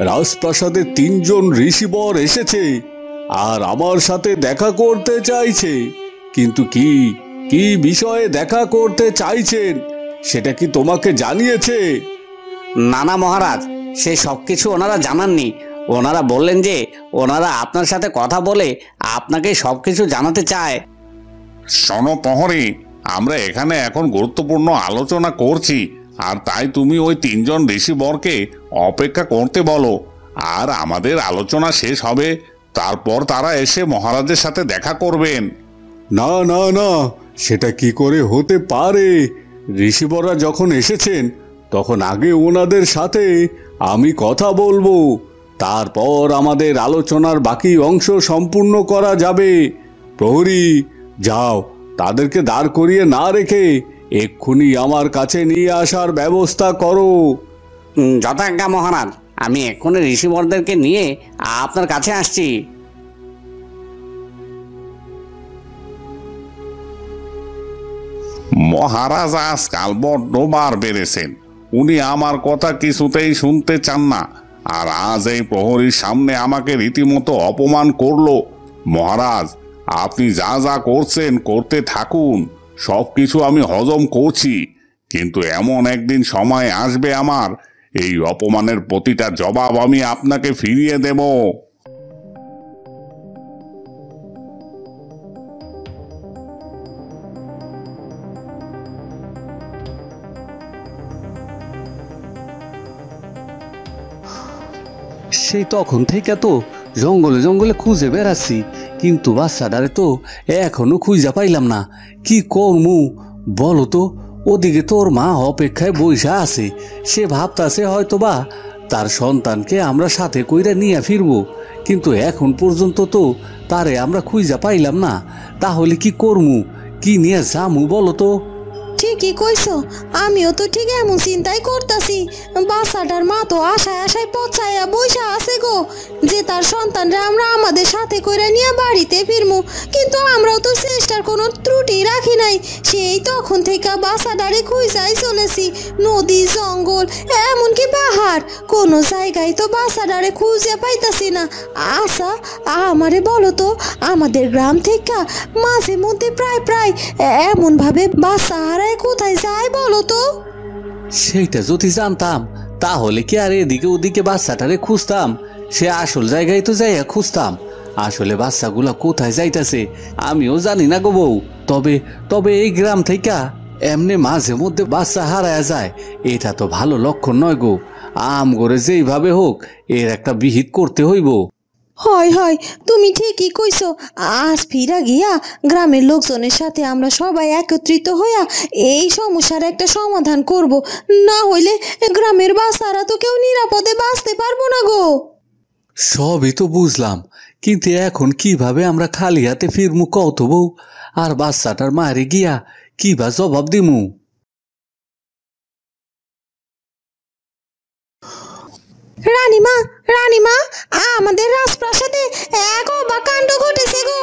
রাজপ্রাসাদে 3 জন ঋষিবর এসেছে আর আমার সাথে দেখা করতে চাইছে? কিন্তু কি কি বিষয়ে দেখা করতে চাইছেন সেটা কি তোমাকে জানিয়েছে? না না মহারাজ, সে সবকিছু ওনারা জানাননি। ওনারা বললেন যে ওনারা আপনার সাথে কথা বলে আপনাকে সবকিছু জানাতে চায়। শোনো প্রহরী, আমরা এখানে এখন গুরুত্বপূর্ণ আলোচনা করছি, আর তাই তুমি ওই 3 জন ঋষিবরকে অপেক্ষা করতে বলো। আর আমাদের আলোচনা শেষ হবে, তারপর তারা এসে মহারাজের সাথে দেখা করবেন। না না না, সেটা কি করে হতে পারে? ঋষিবররা যখন এসেছেন তখন আগে ওনাদের সাথে আমি কথা বলবো, তারপর আমাদের আলোচনার বাকি অংশ সম্পূর্ণ করা যাবে। প্রহরী, যাও, তাদেরকে দাঁড় করিয়ে না রেখে এক্ষুনি আমার কাছে নিয়ে আসার ব্যবস্থা করো। যথাজ্ঞা মহারাজ, আমি এক্ষুনি ঋষিবরদেরকে নিয়ে আপনার কাছে আসছি। মহারাজ আজকাল বড্ড বার বেড়েছেন। উনি আমার কথা কিছুতেই শুনতে চান না, আর আজ এই প্রহরীর সামনে আমাকে রীতিমতো অপমান করলো। মহারাজ, আপনি যা যা করছেন করতে থাকুন, সব কিছু আমি হজম করছি, কিন্তু এমন একদিন সময় আসবে আমার এই অপমানের প্রতিটা জবাব আমি আপনাকে ফিরিয়ে দেব। সেই তখন থেকে তো জঙ্গলে জঙ্গলে খুঁজে বেড়াচ্ছি, কিন্তু বাচ্চাটারে তো এখনো খুঁজে পাইলাম না। কি করমু বলো তো? ওদিকে তোর মা অপেক্ষায় বইসা আছে। সে ভাবতাছে হয়তো বা তার সন্তানকে আমরা সাথে কইরা নিয়ে ফিরবো, কিন্তু এখন পর্যন্ত তো তারে আমরা খুঁজে পাইলাম না। তাহলে কি করমু? কি নিয়ে যামু বলো তো? ঠিকই কইছো, আমিও তো ঠিক এমন চিন্তাই করতাছি। বাচ্চাটার মা তো আশায় আশায় পচাইয়া বইসা আছে গো, যে তার সন্তানরা আমরা আমাদের সাথে করে নিয়ে বাড়িতে ফিরমু। কিন্তু আমরাও তো চেষ্টার কোনো ত্রুটি রাখি নাই। সেই তখন থেকে বাচ্চাটারে খুঁজাই চলেছি, নদী, জঙ্গল, এমনকি পাহাড়, কোনো জায়গায় তো বাচ্চাটারে খুঁজে পাইতাছি না। আচ্ছা, আমারে বলো তো, আমাদের গ্রাম থেকে মাঝে মধ্যে প্রায় প্রায় এমনভাবে বাচ্চা হারায় কোথায় যায় বলো তো? সেইটা যদি জানতাম তাহলে কি আর এদিকে ওদিকে বাচ্চাটারে খুঁজতাম? সে আসল জায়গায় তো যাইয়া খুঁজতাম। আসলে বাচ্চাগুলা কোথায় যাইতাছে আমিও জানি না গো বউ। তবে তবে এই গ্রাম থেকে এমনি মাঝে মধ্যে বাচ্চা হারায় যায়, এটা তো ভালো লক্ষণ নয় গো। আম করে যেইভাবে হোক এর একটা বিহিত করতে হইব। হয় হয়, তুমি ঠিকই কইছো। আজ ফিরা গিয়া গ্রামের লোকজনের সাথে আমরা সবাই একত্রিত হইয়া এই সমস্যার একটা সমাধান করব, না হইলে গ্রামের বাচ্চারা তো কেউ নিরাপদে বাঁচতে পারবো না গো। সবই তো বুঝলাম, কিন্তু এখন কিভাবে আমরা খালি হাতে ফিরমু কত বউ? আর বাচ্চাটার মারে গিয়া কিবা জবাব দিমু? রানীমা, রানীমা, আমাদের রাজপ্রাসাদে এক অবাক কাণ্ড ঘটেছে গো।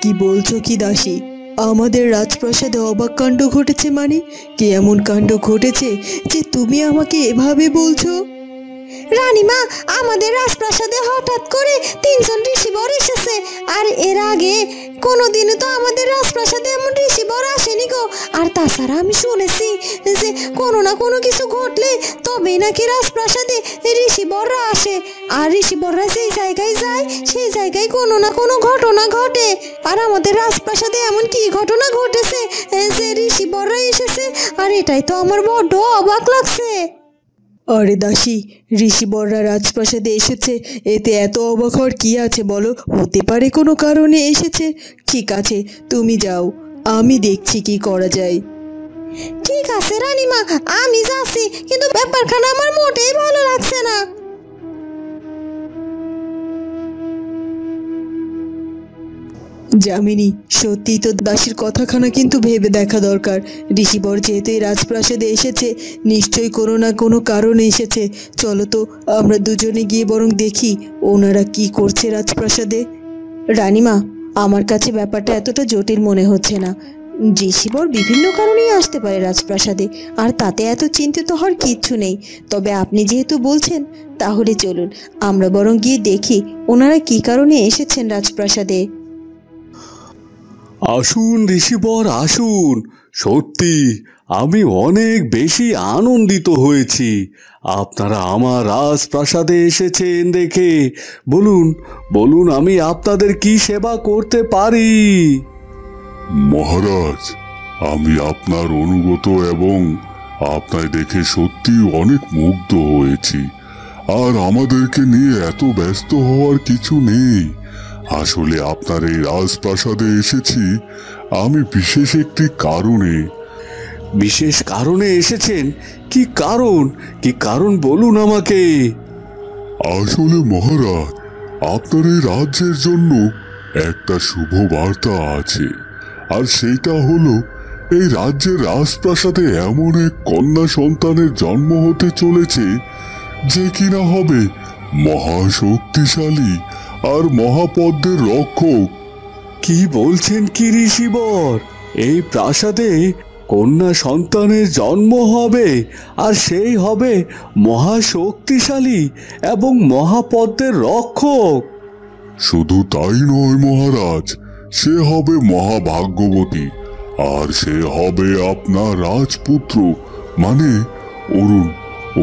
কি বলছো কি দাসী? আমাদের রাজপ্রাসাদে অবাক কাণ্ড ঘটেছে মানে? কি এমন কাণ্ড ঘটেছে যে তুমি আমাকে এভাবে বলছো? রানীমা, আমাদের রাজপ্রাসাদে হঠাৎ করে 3 জন ঋষিবর এসেছে, আর এর আগে কোনোদিনও তো আমাদের রাজপ্রাসাদে এমন ঋষিবর আসেনি গো। আর তাছাড়া আমি শুনেছি যে কোনো না কোনো কিছু ঘটলে তবেই নাকি রাজপ্রাসাদে ঋষিবররা আসে, আর ঋষিবররা যেই জায়গায় যায় সেই জায়গায় কোনো না কোনো ঘটনা ঘটে। আর আমাদের রাজপ্রাসাদে এমন কি ঘটনা ঘটেছে যে ঋষিবররা এসেছে, আর এটাই তো আমার বড্ড অবাক লাগছে। আরে দাসী, ঋষিবররা রাজপ্রাসাদে এসেছে, এতে এত অবাক হওয়ার কি আছে বলো? হতে পারে কোনো কারণে এসেছে। ঠিক আছে, তুমি যাও, আমি দেখছি কি করা যায়। ঠিক আছে রানীমা, আমি যাচ্ছি, কিন্তু ব্যাপারখানা আমার মোটেই ভালো লাগছে না। যামিনী, সত্যিই তো দাসীর কথাখানা কিন্তু ভেবে দেখা দরকার। ঋষিবর যেহেতু এই রাজপ্রাসাদে এসেছে, নিশ্চয়ই কোনো না কোনো কারণে এসেছে। চলো তো আমরা দুজনে গিয়ে বরং দেখি ওনারা কি করছে রাজপ্রাসাদে। রানীমা, আমার কাছে ব্যাপারটা এতটা জটিল মনে হচ্ছে না। ঋষিবর বিভিন্ন কারণেই আসতে পারে রাজপ্রাসাদে, আর তাতে এত চিন্তিত হওয়ার কিচ্ছু নেই। তবে আপনি যেহেতু বলছেন, তাহলে চলুন আমরা বরং গিয়ে দেখি ওনারা কি কারণে এসেছেন রাজপ্রাসাদে। আসুন ঋষিবর, আসুন। সত্যি আমি অনেক বেশি আনন্দিত হয়েছি আপনারা আমার রাজপ্রাসাদে এসেছেন দেখে। বলুন বলুন, আমি আপনাদের কি সেবা করতে পারি? মহারাজ, আমি আপনার অনুগত এবং আপনায় দেখে সত্যি অনেক মুগ্ধ হয়েছি। আর আমাদেরকে নিয়ে এত ব্যস্ত হওয়ার কিছু নেই। আসলে আপনার এই রাজপ্রাসাদে এসেছি আমি বিশেষ একটি কারণে। বিশেষ কারণে এসেছেন? কি কারণ? কি কারণ বলুন আমাকে। আসলে মহারাজ, আপনার এই রাজ্যের জন্য একটা শুভ বার্তা আছে। আর সেইটা হলো, এই রাজ্যের রাজপ্রাসাদে এমন এক কন্যা সন্তানের জন্ম হতে চলেছে যে কিনা হবে মহাশক্তিশালী আর মহাপদ্মের রক্ষক। কি বলছেন কি ঋষিবর? এই প্রাসাদে কন্যা সন্তানের জন্ম হবে, আর সেই হবে মহাশক্তিশালী এবং মহাপদ্মের রক্ষক? শুধু তাই নয় মহারাজ, সে হবে মহাভাগ্যবতী, আর সে হবে আপনার রাজপুত্র, মানে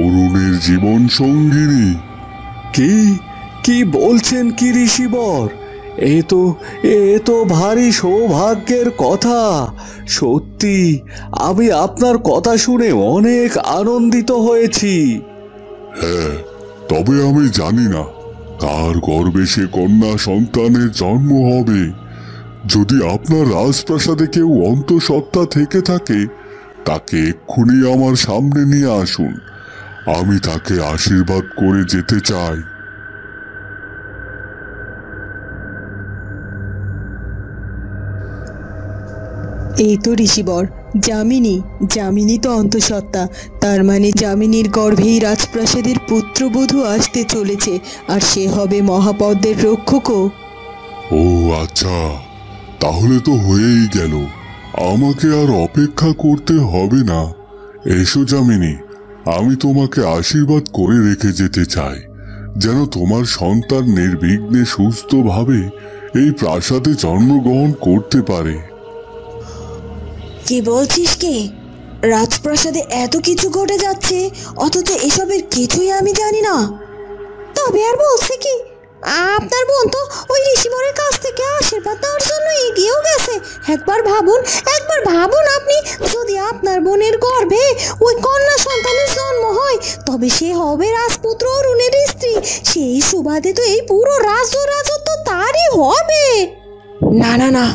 অরুণের জীবন সঙ্গিনী। কি কি বলছেন কি ঋষিবর? এ তো ভারী সৌভাগ্যের কথা। সত্যি আমি আপনার কথা শুনে অনেক আনন্দিত হয়েছি। হ্যাঁ, তবে আমি জানি না কার গর্ভে সে কন্যা সন্তানের জন্ম হবে। যদি আপনার রাজপ্রাসাদে কেউ অন্তঃসত্ত্বা থেকে থাকে, তাকে এক্ষুনি আমার সামনে নিয়ে আসুন। আমি তাকে আশীর্বাদ করে যেতে চাই। এই তো ঋষিবর, যামিনী তো অন্তঃসত্ত্বা। তার মানে যামিনীর গর্ভেই রাজপ্রাসাদের পুত্রবধূ আসতে চলেছে, আর সে হবে মহাপদ্মের রক্ষকও। ও আচ্ছা, তাহলে তো হয়েই গেল। আমাকে আর অপেক্ষা করতে হবে না। এসো যামিনী, আমি তোমাকে আশীর্বাদ করে রেখে যেতে চাই, যেন তোমার সন্তান নির্বিঘ্নে সুস্থভাবে এই প্রাসাদে জন্মগ্রহণ করতে পারে। কি বলছিস কি? রাজপ্রাসাদে এত কিছু ঘটে যাচ্ছে, অথচ এসবের কিছুই আমি জানি না। তবে আর বলছে কি, আপনার বোন তো ওই ঋষিবরের কাছ থেকে আশীর্বাদ নেওয়ার জন্য এগিয়েও গেছে। একবার ভাবুন আপনি, যদি আপনার বোনের গর্ভে ওই কন্যা সন্তানের জন্ম হয়, তবে সে হবে রাজপুত্র অরুণের স্ত্রী। সেই সুবাদে তো এই পুরো রাজত্ব তারই হবে। না না না,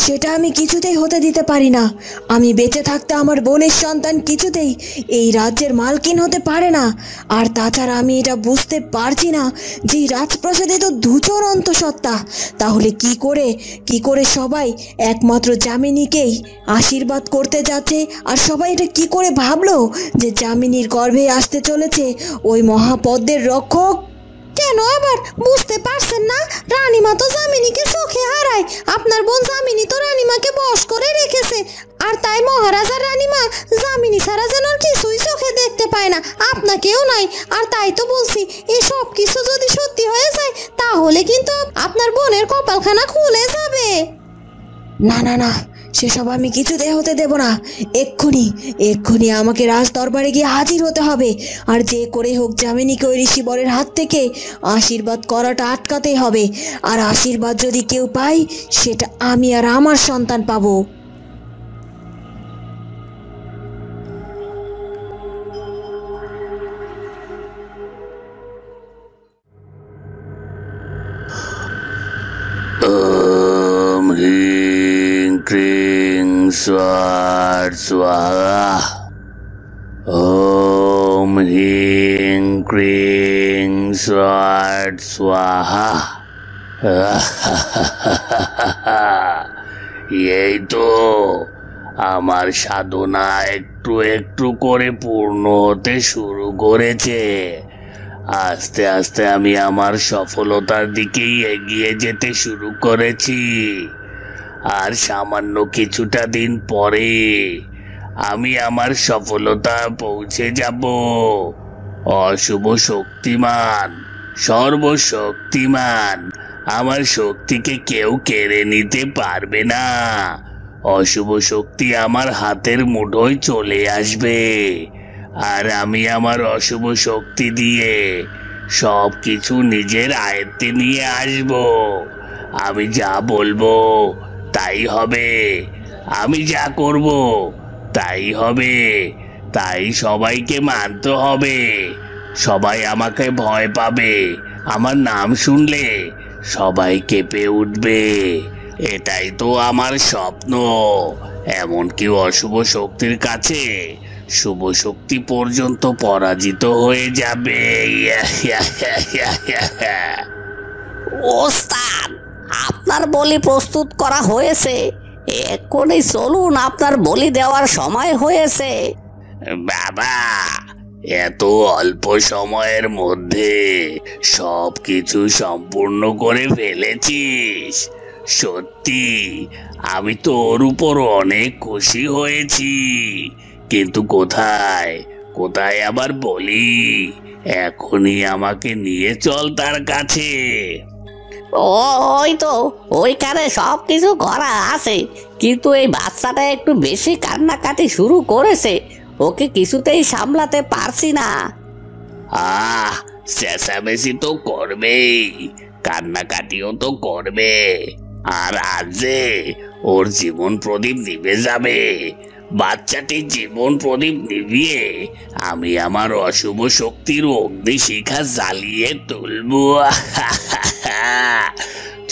সেটা আমি কিছুতেই হতে দিতে পারি না। আমি বেঁচে থাকতে আমার বোনের সন্তান কিছুতেই এই রাজ্যের মালকিন হতে পারে না। আর তাছাড়া আমি এটা বুঝতে পারছি না যে রাজপ্রাসাদে তো দুজন অন্তঃসত্ত্বা। তাহলে কি করে সবাই একমাত্র যামিনীকেই আশীর্বাদ করতে যাচ্ছে, আর সবাই এটা কি করে ভাবলো যে যামিনীর গর্ভে আসতে চলেছে ওই মহাপদ্মের রক্ষক? কেন আবার বুঝতে পারছেন না? রানীমা তো যামিনীকে চোখে হারায়। আপনার বোন যামিনী তো রানীমাকে বশ করে রেখেছে, আর তাই মহারাজ আর রানীমা যামিনী ছাড়া যেন কিছুই চোখে দেখতে পায় না, আপনাকেও নাই। আর তাই তো বলছি, এই সব কিছু যদি সত্যি হয়ে যায়, তাহলে কিন্তু আপনার বোনের কপালখানা খুলে যাবে। না না না, সেসব আমি কিছুতে হতে দেব না। এক্ষুনি আমাকে রাজ দরবারে গিয়ে হাজির হতে হবে, আর যে করে হোক যামিনীকে ওই ঋষিবরের হাত থেকে আশীর্বাদ করাটা আটকাতেই হবে। আর আশীর্বাদ যদি কেউ পাই, সেটা আমি আর আমার সন্তান পাবো। ওম হ্রিং ক্রিং স্বাহা। ওম হ্রিং ক্রিং স্বাহা। এই তো আমার সাধনা একটু একটু করে পূর্ণ হতে শুরু করেছে। আস্তে আস্তে আমি আমার সফলতার দিকেই এগিয়ে যেতে শুরু করেছি। আর সামান্য কিছুটা দিন পরে আমি আমার সফলতা পৌঁছে যাব। অশুভ শক্তিমান, সর্বশক্তিমান, আমার শক্তিকে কেউ কেড়ে নিতে পারবে না। অশুভ শক্তি আমার হাতের মুঠোয় চলে আসবে, আর আমি আমার অশুভ শক্তি দিয়ে সব কিছু নিজের আয়ত্তে নিয়ে আসব। আমি যা বলবো তাই হবে, আমি যা করব তাই হবে। তাই সবাইকে মানতে হবে। সবাই আমাকে ভয় পাবে, আমার নাম শুনলে সবাই কেঁপে উঠবে। এটাই তো আমার স্বপ্ন। এমনকি অশুভ শক্তির কাছে শুভ শক্তি পর্যন্ত পরাজিত হয়ে যাবে। ওস্তাদ, আপনার বলি প্রস্তুত করা হয়েছে। এক্ষুনি চলুন, আপনার বলি দেওয়ার সময় হয়েছে। বাবা, এত অল্প সময়ের মধ্যে সব কিছু সম্পূর্ণ করে ফেলেছিস। সত্যি আমি তোর উপর অনেক খুশি হয়েছি। কিন্তু কোথায় কোথায় আবার বলি? এখনই আমাকে নিয়ে চল তার কাছে। ওই তো ওইখানে সব কিছু করা আছে, কিন্তু এই বাচ্চাটা একটু বেশি কান্নাকাটি শুরু করেছে। ওকে কিছুতেই সামলাতে পারছি না। চেঁচামেচি তো করবেই, কান্নাকাটিও তো করবে। আর আজ যে ওর জীবন প্রদীপ নিভে যাবে, বাচ্চাটির জীবন প্রদীপ নিভিয়ে আমি আমার অশুভ শক্তির অগ্নিশিখা জ্বালিয়ে তুলব।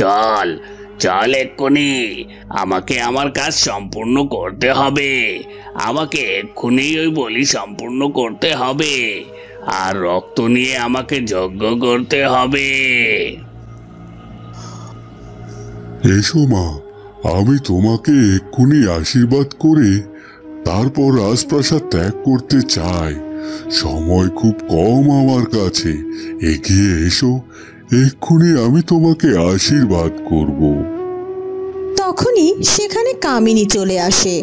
চল চল, এক্ষুনি আমাকে আমার কাজ সম্পূর্ণ করতে হবে। আমাকে এক্ষুনি ওই বলি সম্পূর্ণ করতে হবে, আর রক্ত নিয়ে আমাকে যজ্ঞ করতে হবে। এসো মা, আমি তোমাকে এক্ষুনি আশীর্বাদ করে তারপর রাজপ্রাসাদ ত্যাগ করতে চাই। সময় খুব কম আমার কাছে। এগিয়ে এসো, এক্ষুনি আমি তোমাকে আশীর্বাদ করব। তখনই সেখানে কামিনী চলে আসে।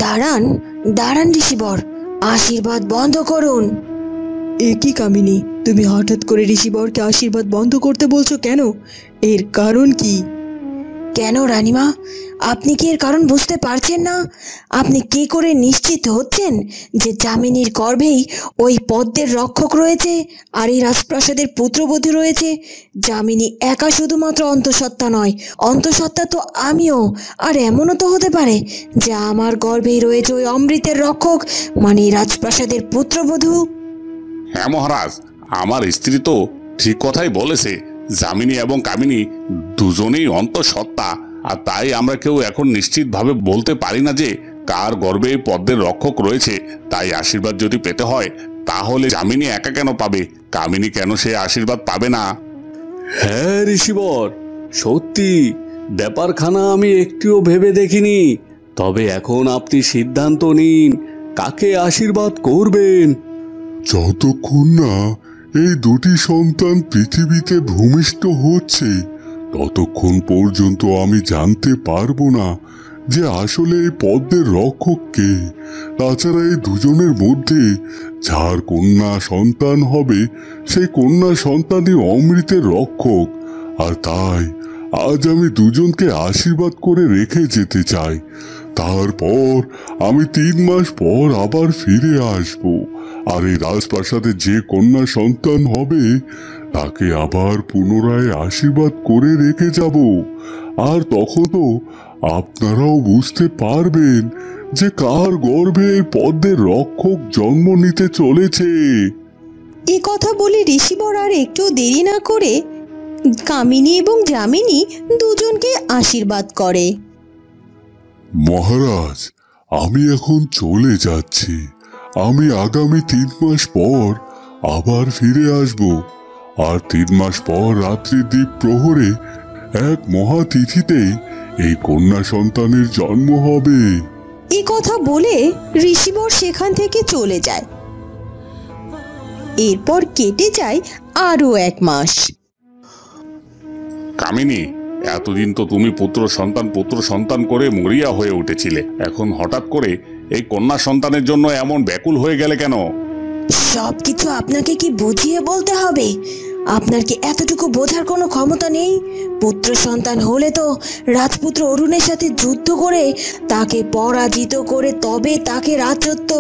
দাঁড়ান দাঁড়ান ঋষিবর, আশীর্বাদ বন্ধ করুন। এ কি কামিনী, তুমি হঠাৎ করে ঋষিবরকে আশীর্বাদ বন্ধ করতে বলছো কেন? এর কারণ কি? কেন রানীমা, আপনি কি এর কারণ বুঝতে পারছেন না? আপনি কি করে নিশ্চিত হচ্ছেন যে যামিনীর গর্ভেই ওই পদ্মের রক্ষক রয়েছে আর এই রাজপ্রাসাদের পুত্রবধূ রয়েছে? যামিনী একা শুধুমাত্র অন্তঃসত্ত্বা নয়, অন্তঃসত্ত্বা তো আমিও। আর এমনও তো হতে পারে যে আমার গর্ভেই রয়েছে ওই অমৃতের রক্ষক, মানে রাজপ্রাসাদের পুত্রবধূ। হ্যাঁ মহারাজ, আমার স্ত্রী তো ঠিক কথাই বলেছে। যামিনী এবং কামিনী দুজনেই অন্তঃসত্ত্বা, আর তাই আমরা কেউ এখন নিশ্চিতভাবে বলতে পারি না যে কার গর্ভে পদ্মের রক্ষক রয়েছে। তাই আশীর্বাদ যদি পেতে হয় তাহলে যামিনী একা কেন পাবে? কামিনী কেন সে আশীর্বাদ পাবে না? হ্যাঁ ঋষিবর, সত্যি ব্যাপারখানা আমি একটুও ভেবে দেখিনি। তবে এখন আপনি সিদ্ধান্ত নিন, কাকে আশীর্বাদ করবেন। যতক্ষণ না এই দুটি সন্তান পৃথিবীতে ভূমিষ্ঠ হচ্ছে ততক্ষণ পর্যন্ত আমি জানতে পারবো না যে আসলে এই পদ্মের রক্ষক কে। তাছাড়া এই দুজনের মধ্যে যার কন্যা সন্তান হবে সেই কন্যা সন্তানই অমৃতের রক্ষক। আর তাই আজ আমি দুজনকে আশীর্বাদ করে রেখে যেতে চাই। তারপর আমি 3 মাস পর আবার ফিরে আসব, আর এই রাজপ্রাসাদে যে কন্যা সন্তান হবে তাকে আবার পুনরায় আশীর্বাদ করে রেখে যাব। আর তখন তো আপনারাও বুঝতে পারবেন যে কার গর্ভে পদ্মের রক্ষক জন্ম নিতে চলেছে। এ কথা বলে ঋষিবর আর একটু দেরি না করে কামিনী এবং যামিনী দুজনকে আশীর্বাদ করে। মহারাজ, আমি এখন চলে যাচ্ছি। আমি আগামী 3 মাস পর আবার ফিরে আসব। আর 3 মাস পর রাত্রি দ্বীপ প্রহরে এক মহাতিথিতেই এই কন্যা সন্তানের জন্ম হবে। এই কথা বলে ঋষিবর সেখান থেকে চলে যায়। এরপর কেটে যায় আরো 1 মাস। কামিনী, এতদিন তো তুমি পুত্র সন্তান করে মরিয়া হয়ে উঠেছিলে, এখন হঠাৎ করে এই কন্যা সন্তানের জন্য এমন ব্যাকুল হয়ে গেলে কেন? সবকিছু আপনাকে কি বুঝিয়ে বলতে হবে? আপনার কি এতটুকু বোঝার কোনো ক্ষমতা নেই? পুত্র সন্তান হলে তো রাজপুত্র অরুণের সাথে যুদ্ধ করে তাকে পরাজিত করে তবে তাকে রাজত্ব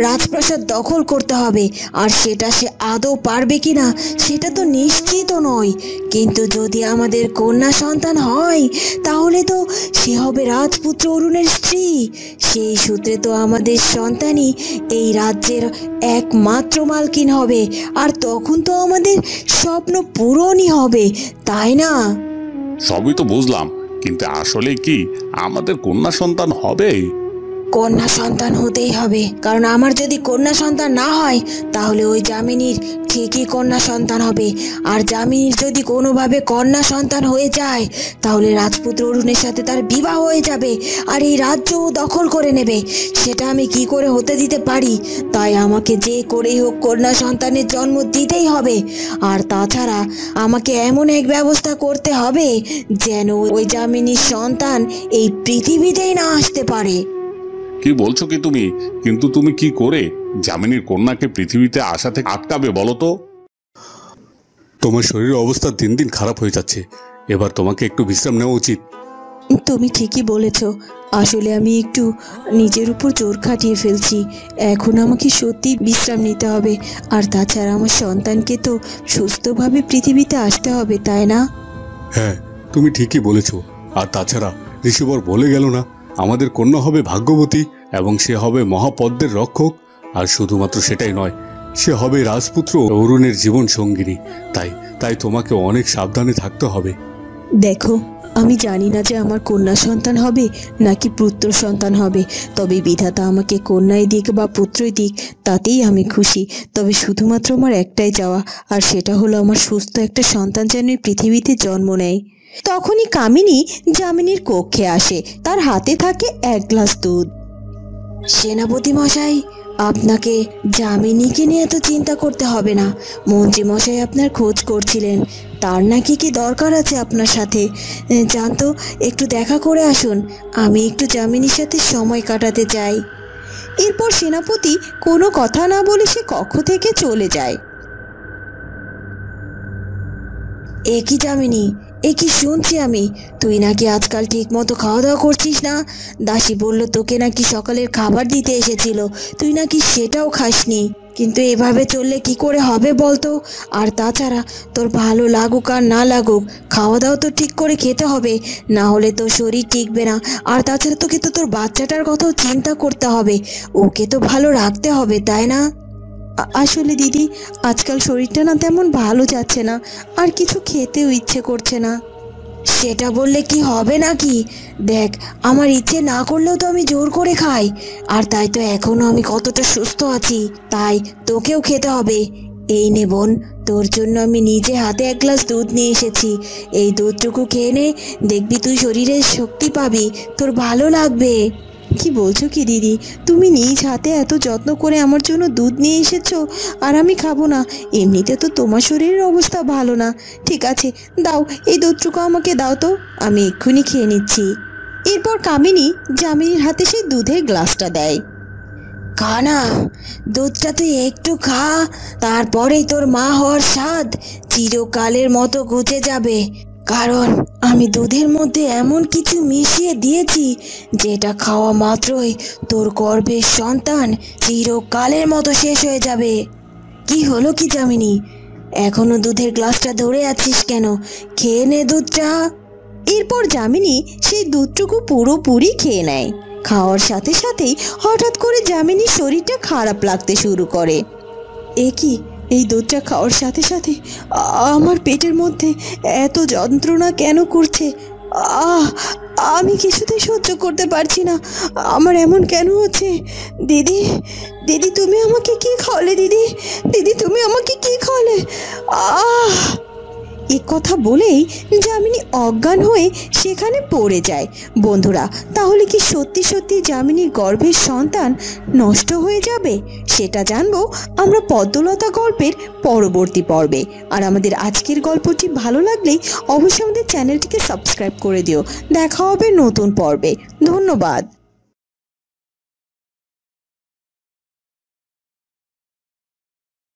রাজপ্রাসাদ দখল করতে হবে। আর সেটা সে আদৌ পারবে কিনা সেটা তো নিশ্চিত নয়। কিন্তু যদি আমাদের কন্যা সন্তান হয় তাহলে তো সে হবে রাজপুত্র অরুণের স্ত্রী। সেই সূত্রে তো আমাদের সন্তানই এই রাজ্যের একমাত্র মালকিন হবে। আর তখন তো আমাদের স্বপ্ন পূরণই হবে, তাই না? সবই তো বুঝলাম, কিন্তু আসলে কি আমাদের কন্যা সন্তান হবে? কন্যা সন্তান হতেই হবে, কারণ আমার যদি কন্যা সন্তান না হয় তাহলে ওই যামিনীর ঠিকই কন্যা সন্তান হবে। আর যামিনীর যদি কোনোভাবে কন্যা সন্তান হয়ে যায় তাহলে রাজপুত্র অরুণের সাথে তার বিবাহ হয়ে যাবে আর এই রাজ্যও দখল করে নেবে। সেটা আমি কি করে হতে দিতে পারি? তাই আমাকে যে করেই হোক কন্যা সন্তানের জন্ম দিতেই হবে। আর তাছাড়া আমাকে এমন এক ব্যবস্থা করতে হবে যেন ওই যামিনীর সন্তান এই পৃথিবীতেই না আসতে পারে। কি বলছো কি তুমি? কিন্তু তুমি কি করে যামিনীর কন্যাকে পৃথিবীতে আসা থেকে আটকাবে বলো তো? তোমার শরীরের অবস্থা দিন দিন খারাপ হয়ে যাচ্ছে, এবার তোমাকে একটু বিশ্রাম নেওয়া উচিত। তুমি ঠিকই বলেছ, আসলে আমি একটু নিজের উপর জোর খাটিয়ে ফেলছি। এখন আমাকে সত্যি বিশ্রাম নিতে হবে। আর তাছাড়া আমার সন্তানকে তো সুস্থভাবে পৃথিবীতে আসতে হবে, তাই না? হ্যাঁ, তুমি ঠিকই বলেছ। আর তাছাড়া ঋষিবর বলে গেল না, আমাদের কন্যা হবে ভাগ্যবতী এবং সে হবে মহাপদ্মের রক্ষক। আর শুধুমাত্র সেটাই নয়, সে হবে রাজপুত্র অরুণের জীবন সঙ্গিনী। তাই তোমাকে অনেক সাবধানে থাকতে হবে। দেখো, আমি জানি না যে আমার কন্যা সন্তান হবে নাকি পুত্র সন্তান হবে, তবে বিধাতা আমাকে কন্যাই দিক বা পুত্রই দিক তাতেই আমি খুশি। তবে শুধুমাত্র আমার একটাই চাওয়া, আর সেটা হলো আমার সুস্থ একটা সন্তান যেন পৃথিবীতে জন্ম নেয়। তখনই কামিনী যামিনীর কক্ষে আসে, তার হাতে থাকে 1 গ্লাস দুধ। সেনাপতি মশাই, আপনাকে যামিনীকে নিয়ে এত চিন্তা করতে হবে না। মন্ত্রী মশাই আপনার খোঁজ করছিলেন, তার নাকি কি দরকার আছে আপনার সাথে। জানতো, একটু দেখা করে আসুন, আমি একটু যামিনীর সাথে সময় কাটাতে চাই। এরপর সেনাপতি কোনো কথা না বলে সে কক্ষ থেকে চলে যায়। এ কি যামিনী, এ কি শুনছি আমি? তুই নাকি আজকাল ঠিক মতো খাওয়া দাওয়া করছিস না। দাসী বলল তোকে নাকি সকালের খাবার দিতে এসেছিল, তুই নাকি সেটাও খাসনি। কিন্তু এভাবে চললে কি করে হবে বলতো? আর তাছাড়া তোর ভালো লাগুক আর না লাগুক, খাওয়া দাওয়া তো ঠিক করে খেতে হবে, না হলে তোর শরীর টিকবে না। আর তাছাড়া তোকে তো তোর বাচ্চাটার কথাও চিন্তা করতে হবে, ওকে তো ভালো রাখতে হবে, তাই না? আসলে দিদি, আজকাল শরীরটা না তেমন ভালো যাচ্ছে না, আর কিছু খেতেও ইচ্ছে করছে না। সেটা বললে কি হবে নাকি? দেখ, আমার ইচ্ছে না করলেও তো আমি জোর করে খাই। আর তাই তো এখনো আমি কতটা সুস্থ আছি, তাই তোকেও খেতে হবে। এই নে বোন, তোর জন্য আমি নিজে হাতে 1 গ্লাস দুধ নিয়ে এসেছি। এই দুধটুকু খেয়ে নে, দেখবি তুই শরীরে শক্তি পাবি, তোর ভালো লাগবে। কি বলছো কি দিদি, তুমি নিজ হাতে এত যত্ন করে আমার জন্য দুধ নিয়ে এসেছো আর আমি খাবো না? এমনিতে তো তোমার শরীরের অবস্থা ভালো না। ঠিক আছে, দাও, এই দুধটুকু আমাকে দাও তো, আমি এক্ষুনি খেয়ে নিচ্ছি। এরপর কামিনী যামিনীর হাতে সেই দুধের গ্লাসটা দেয়। খা না, দুধটা তুই একটু খা, তারপরেই তোর মা হওয়ার স্বাদ চিরকালের মতো ঘুচে যাবে। কারণ আমি দুধের মধ্যে এমন কিছু মিশিয়ে দিয়েছি যেটা খাওয়া মাত্রই তোর গর্ভের সন্তান চিরকালের মতো শেষ হয়ে যাবে। কি হলো কি যামিনী, এখনো দুধের গ্লাসটা ধরে আছিস কেন? খেয়ে নে দুধটা। এরপর যামিনী সেই দুধটুকু পুরোপুরি খেয়ে নেয়। খাওয়ার সাথে সাথেই হঠাৎ করে যামিনীর শরীরটা খারাপ লাগতে শুরু করে। এ কি, এই দুধটা খাওয়ার সাথে সাথে আমার পেটের মধ্যে এত যন্ত্রণা কেন করছে? আমি কিছুতেই সহ্য করতে পারছি না। আমার এমন কেন হচ্ছে? দিদি, দিদি তুমি আমাকে কি খাওয়ালে? দিদি, দিদি তুমি আমাকে কি খাওয়ালে? এ কথা বলেই যামিনী অজ্ঞান হয়ে সেখানে পড়ে যায়। বন্ধুরা, তাহলে কি সত্যি সত্যি যামিনীর গর্ভের সন্তান নষ্ট হয়ে যাবে? সেটা জানবো আমরা পদ্মলতা গল্পের পরবর্তী পর্বে। আর আমাদের আজকের গল্পটি ভালো লাগলে অবশ্যই আমাদের চ্যানেলটিকে সাবস্ক্রাইব করে দিও। দেখা হবে নতুন পর্বে। ধন্যবাদ।